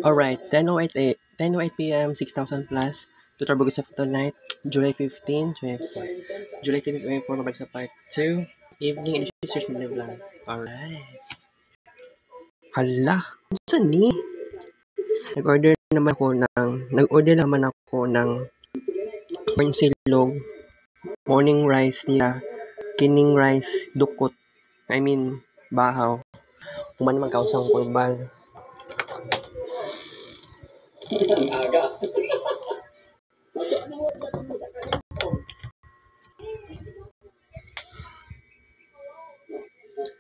Alright, 10:08 p.m., 6,000 plus. Tutor Bugus of Tonight, July 15, 24, mabalik sa part 2. Evening edition, search mo lang. Alright. Hala, saan ni? Nag-order naman ako ng corn silog, morning rice nila, kining rice, dukot. I mean, bahaw. Kuman naman kausang kurbal.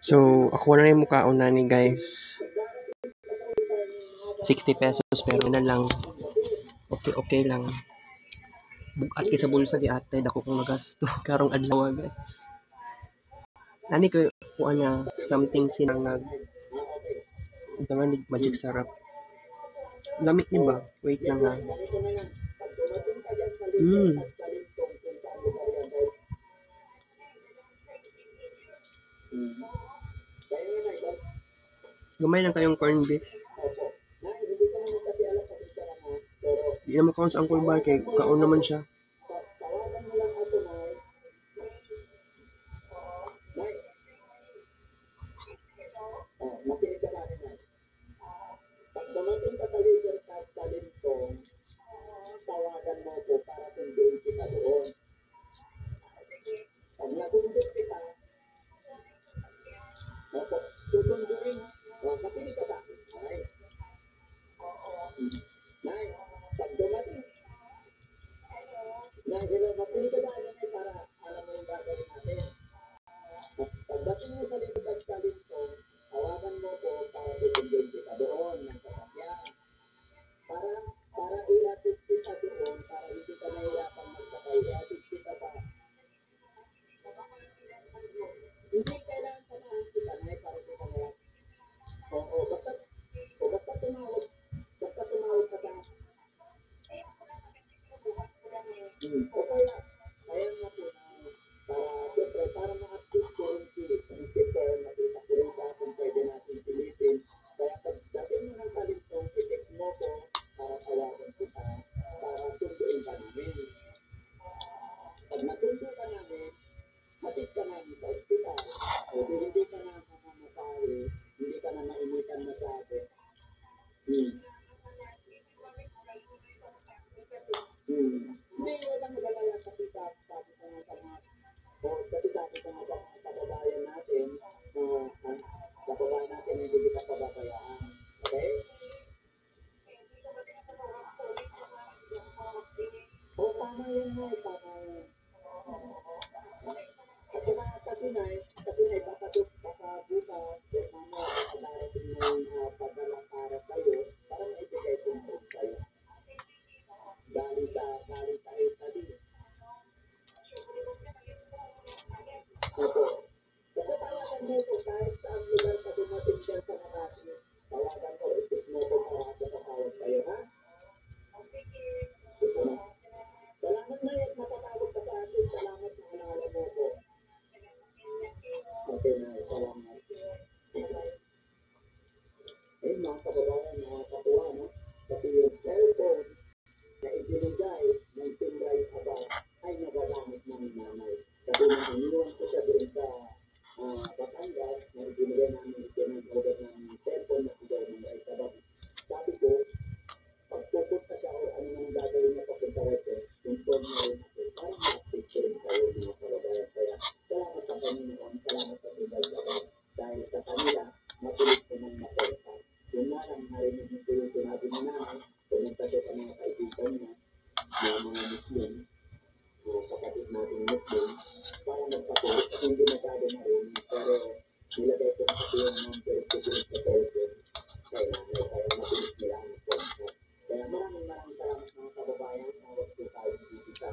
So, ako na yung mukhaon na ni guys. 60 pesos pero na lang. Okay lang. Bukat kay sa bulsa di ate, dako kong magasto karong adlaw guys. Nani ko na something sinangag. Ito nga magic sarap. Lamig ni ba? Wait lang ha. Gamay lang kayong corned beef. Di naman count sa Uncle Bar kay kaon naman siya.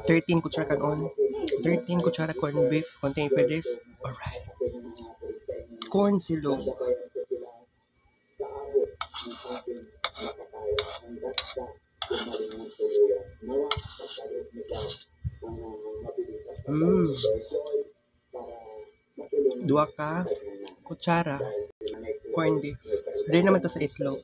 Thirteen kutsara kanon. 13 kutsara corned beef containing for this. Alright. Corn silog. Dua ka kutsara corned beef. Dili naman to sa itlog.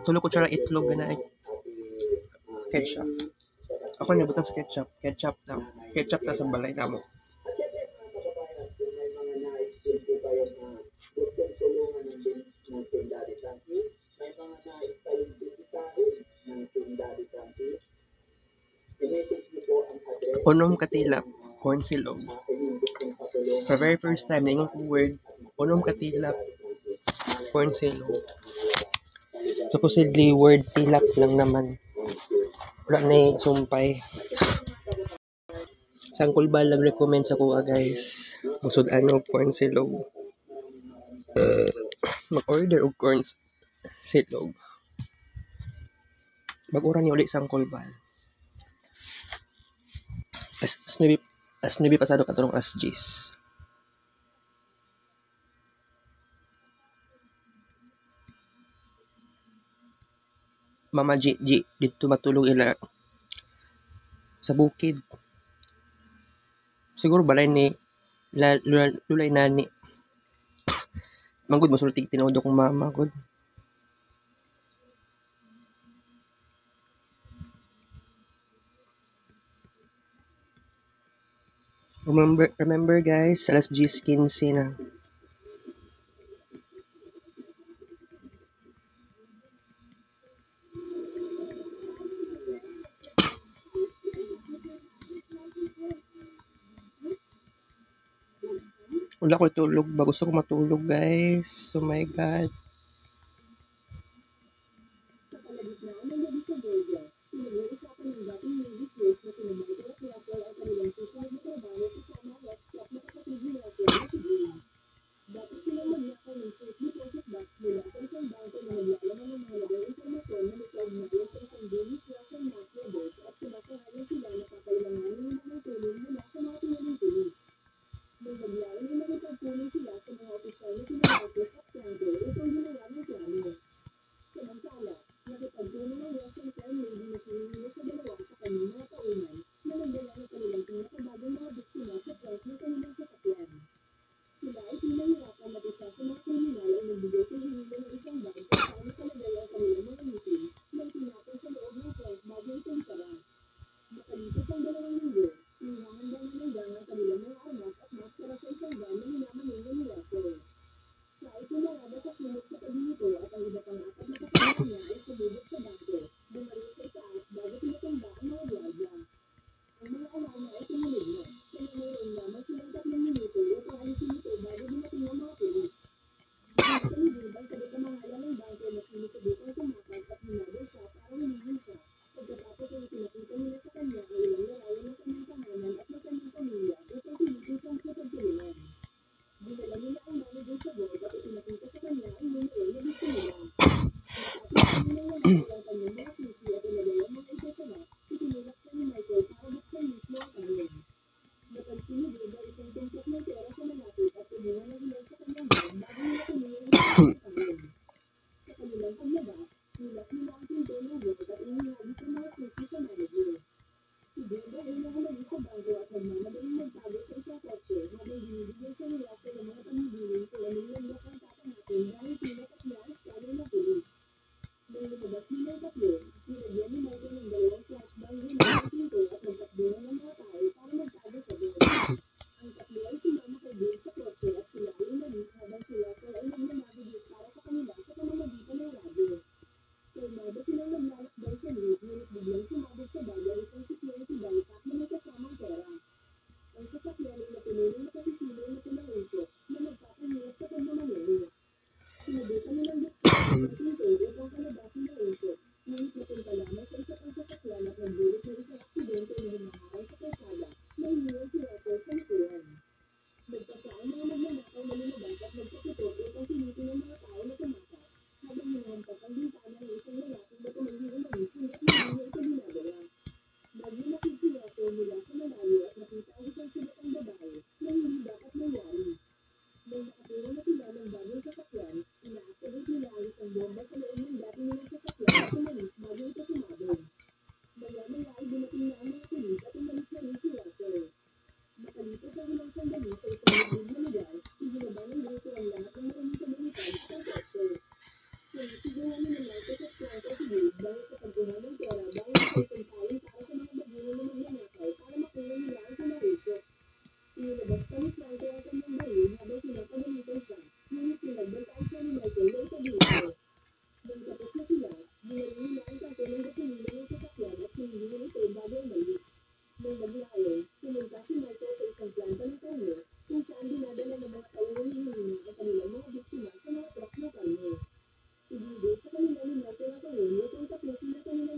Tulo ko tsara itlog na ketchup. Ako nabutang sa ketchup. Ketchup na. Ketchup na sa balay na mo. Unom katilap, corn silog. For very first time, naingon kong word, unom katilap, corn silog. Supposedly, word tilap lang naman. Wala na sumpay. Sa Kulbal nag-recommend sa kuha guys. Busod ano, corn silog. Mag-order og corn silog. Mag-ura ni ulit sa Kulbal. As nubi pasado katurong as G's. Mama G, dito matulog ila sa bukid. Siguro balay ni lulay nani. Manggod masultig tinodo kong mama gud. Remember guys, alas 10:15 na. Wala ko tulog ba? Gusto ko matulog guys. Oh my God. Sa kalagitnaan ng gabi sa Georgia, pinag-uusapan ng dating Navy SEALs na sina Michael at Russell ang kanilang susunod na trabaho kasama ang ex-cop na kapatid ni Russell na si Green. Dapat silang magnakaw ng safe deposit box mula sa isang bangko na naglalaman ng mga lagang impormasyon na nagkaugnayan sa isang Danish-Russian mafia boss at sumasahalan sila na kakailanganin nila ng tulong mula sa mga tinaling pulis. Nang naglalang ay nakipagpulong sila sa mga opisyal na sina Marcos at Franco upang gumawa ng plano. Samantala, nakipagpulong ang Russian Prime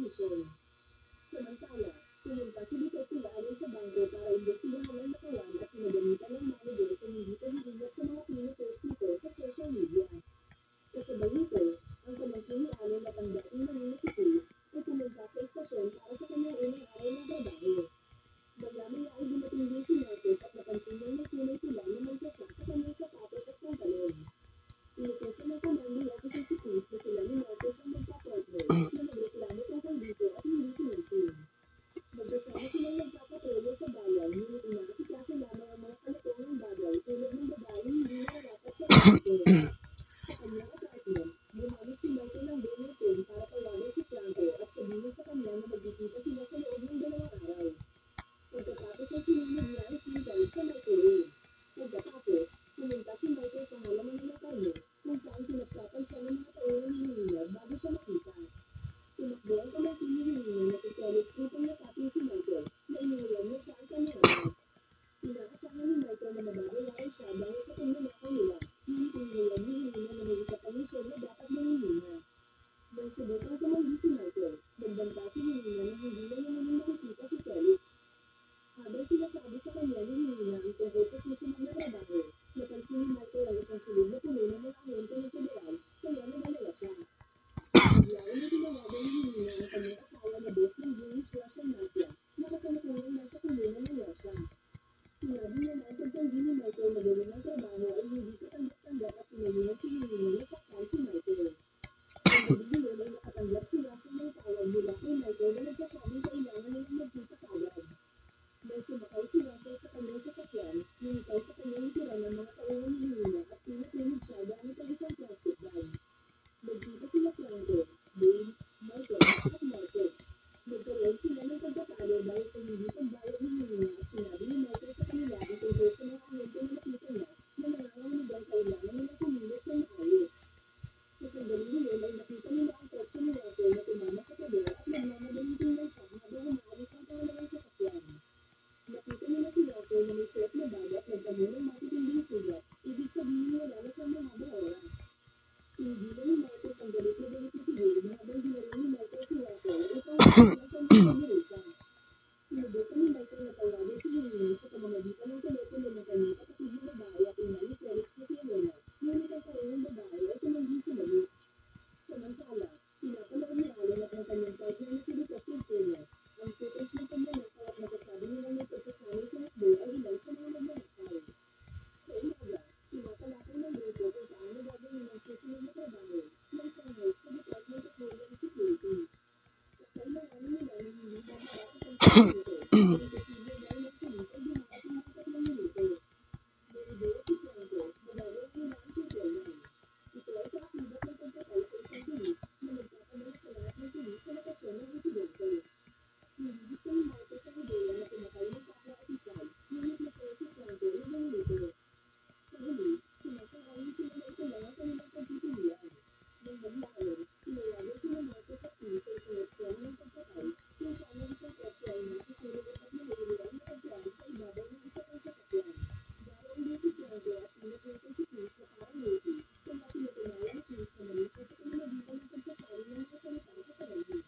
komisyon. Samantala, pumunta si Detective Allen sa bangko para imbestigahan ang nakawan at pinagamitan ng manager sa hindi pag-iingat sa mga pinupost nito sa social media. Kasabay nito, ang pamangkin ni Allen at ang dating mahina si Chris ay pumunta sa estasyon para sa kanyang unang araw ng trabaho. Bigla-maya ay dumating din si Marcos at napansin niyang may kulay pula na mancha siya sa kanyang sapatos at pantalon. Inutusan ng commanding officer si Chris na sila ni Marcos ang magpa-partner na nagreklamo tungkol dito at hindi pinansin. Magkasama silang nagpapatrolya sa bayan, ngunit inaasikaso lamang ang mga kalokohang bagay tulad ng babaeng hindi nararapat sa apartment. Sa kanyang apartment, gumamit si Michael ng donor phone para tawagan si Franco at sabihin sa kanya na magkikita sila sa loob ng 2 araw. Pagkatapos ay sinunod niya ang SIM card sa microwave. Pagkatapos, pumunta si Michael sa halaman ng karne kung saan pinagtapan siya ng mga taunang hihinga bago siya makita. Tumakbo ang pamangkin ni Helena na si Felix upang yakapin si Michael na iniwalan niya siya ang kanyang anak. Inaasahan ni Michael na mababayaran siya dahil sa pagnanakaw nila, ngunit iniwalan ni Helena na may isa pang misyon na dapat manghihina. Nang subukang tumanggi si Michael, nagbanta si Helena na hindi na niya muling makikita si Felix. Habang sinasabi sa kanya ni Helena ang tungkol sa susunod na trabaho, napansin ni Michael ang isang silid na puno ng mga ahente ng federal, kaya nagdalala siya. Biglaan na tinawagan ni Helena ang kanyang asawa na boss ng Jewish Russian Mafia na kasalukuyang nasa kulungan ng Russia. Sinabi niya na ang pagtanggi ni Michael na gawin ang trabaho ay hindi katanggap-tanggap at pinayungan si Helena na saktan si Michael. Ang gabi yun ay nakatanggap si Russell ng tawag mula kay Michael na nagsasabing kailangan nilang magkita kagad. Nang sumakay si Russell sa kanyang sasakyan, hinitay sa kanyang likuran ng mga taungan ni Helena at pinatulog siya gamit ang isang plastic bag. Nagkita sila Franco, Dave, Michael, at Marcos. Nagkaroon sila ng pagtatalo dahil sa hindi pagbayad ni Helena at sinabi ni Michael sa kanila ang tungkol sa mga ahente na nakita niya na nangangahulugang kailangan nila kumilos ng maayos. Sa sandaling yun ay nakita nila ang kotse ni Russell na tumama sa pader at nagmamadaling tingnan siya habang umaalis ang pangalawang sasakyan. Nakita nila si Russell na may suot na bag at nagtamo ng matitinding sugat, ibig sabihin wala na siyang mahabang oras. Pinigilan ni Marcos ang galit na si Dave habang dinala ni Michael si Russell upang sabihin ang kanyang pagbirusa. Sinubukan ni Michael na tawagan si Helena sa pamamagitan ng telepono ng kanyang kapatid na babae at ina ni Felix na si Helena, ngunit ang taunang babae ay tumangging sumagot. Samantala, pinapanood ni Allen at ang kanyang partner na si Detective Turner ang footage ng pagnanakaw at masasabi nilang may pagsasanay sa hukbo ay ilan sa mga nagnanakaw. Sa umaga, pinatalakay ng grupo kung paano gagawin ang susunod na trabaho na isang host sa Department of Homeland Security. Kakailanganin nila na hindi bababa sa 10 minuto, kung imposible dahil ang pulis ay dumating ng 3 minuto. May ideya si Franco na gagawin nila ang tutorial. Ito ay kaakibat ng pagpatay sa isang pulis na nagpapanala sa lahat ng pulis sa lokasyon ng insidente. Hindi gusto ni Marcos ang ideya na pumatay ng kapwa-opisyal, ngunit masaya si Franco na ganito. Sa huli, sumasang-ayon sila na ito lang ang kanilang pagpipilian. Nang maglaon, tinawagan sila Marcos at Chris sa isang eksena ng pagpatay kung saan ang isang kotse ay nasusunod at nahuli ang natagpuan sa ibabaw ng isa pang sasakyan. Daraon din si Franco at pinatulpo si Chris na parang lupi, kaya pinatunayan ni Chris na mali siya sa pamamagitan ng pagsasabi ng mga salita sa salamin.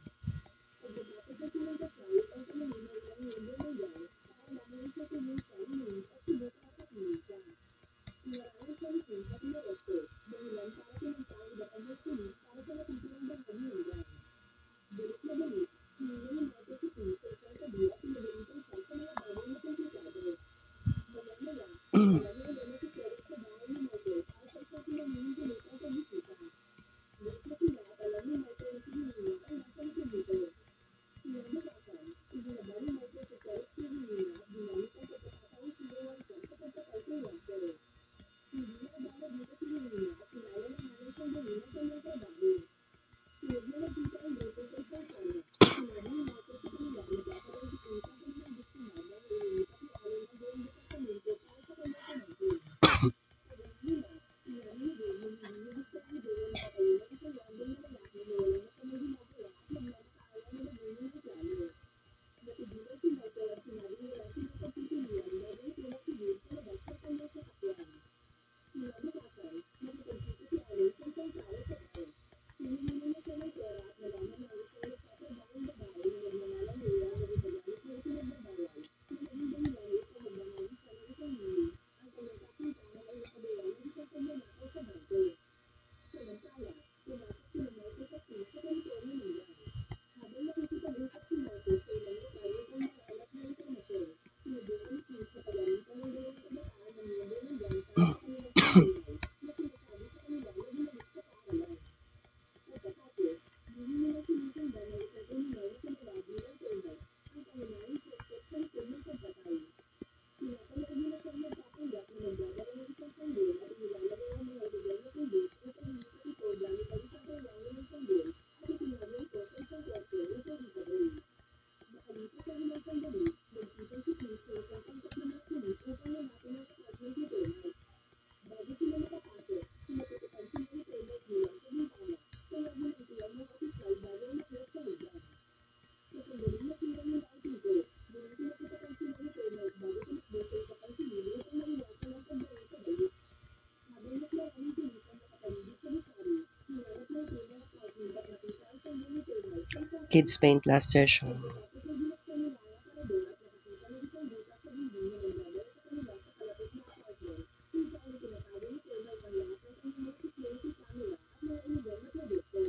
Kids Paint last session. Pagkatapos ay binuksan nila ang aparador at nakakita ng isang butas sa dingding na nagdadala sa kanila sa kalapit na apartment kung saan itinatago ni Termite ang lahat ng kanyang mga security camera at mga illegal na produkto.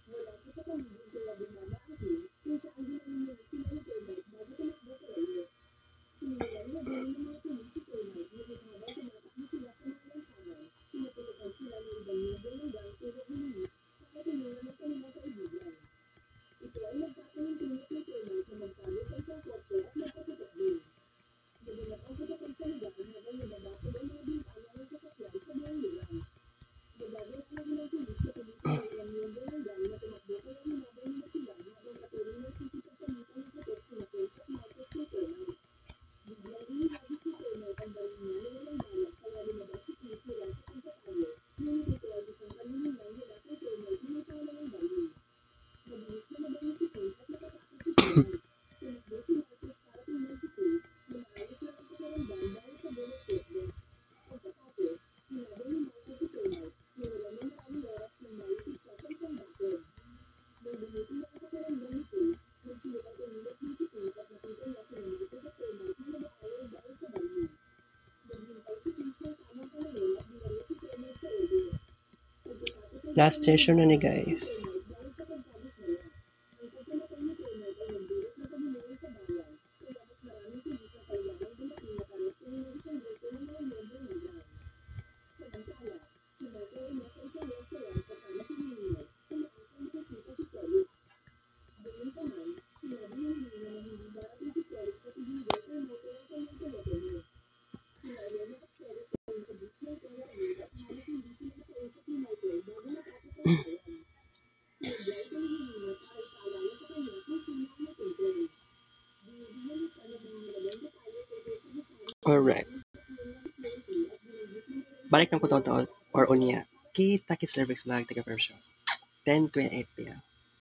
Wala siya sa paligid kaya bumaba ang team kung saan ginamimili sila ni Termite bago tumakbo pareho. Sinimulan na din ng mga pulis si Termite ngunit habang tumatakbo sila sa mga lansangan, pinuputukan sila ng ibang miyembro ng gang pero binilis para tulungan ang kanilang kaibigan. Ito ay nagkakalimpilit ni Termite na magtago sa isang kotse at magpaputok din. Naganap ang putukan sa lugar habang nababasag ang mga bintana ng sasakyan sa buong lugar. Nagagawa ng pulis na pilitin ang ilang miyembro ng gang na tumakbo kaya hinabol nila sila habang patuloy na nakikipagpalitan ng putok sina Prince at Marcos kay Termite. Biglang inihagis ni Termite ang baril niya na walang balak kaya lumabas si Chris mula sa pagkatalo ngunit ito ay isang panlilinlang mula kay Termite na may pangalang baril. Mabilis na nabangon si Chris at nakatakas si Termite. Tumakbo si Marcos para tingnan si Chris na maayos lang ang pakiramdam dahil sa bullet toothbrush. Pagkatapos, hinabol ni Marcos si Termite na wala ng maraming oras nang maitig siya sa isang bakod. Nang bumuti na ang pakiramdam ni Chris, nagsulot ang kumilos din si Chris at nakita niya si Marcos at Termite na nag-aaway dahil sa baril. Naghintay si Chris ng tamang panahon at binaril si Termite sa ulo. Pagkatapos ay Last session na ni si guys. Termite dahil sa pagkadismaya. Ang pagkamatay ni Termite ay nagdulot ng pagmumulong sa bayan, kaya mas maraming pulis ang kailangang dumating na parestuhin ng isang grupo ng mga miyembro ng gang. Samantala, si Michael ay nasa isang restaurant kasama si Lilino, umaasang makikita si Felix. Gayunpaman, sinabi ni Lilino na hindi darating si Felix at ibigay kay Michael ang kanyang telepono. Sina Elena at Felix ay sa beach ng Palawan at halos hindi sila nakausap ni Michael bago matapos ang bayan. Sinabay kay Lilino para ipaalala sa kanya kung sino ang natutunan. Binibigyan niya siya ng mga malagang detalye tungkol sa design Alright. ng tatlong na PNP at binibigyan niya ng Balik ng kutoto or unya. Kita kis Cervix Vlog, taga Firm Show. 10:28 p.m.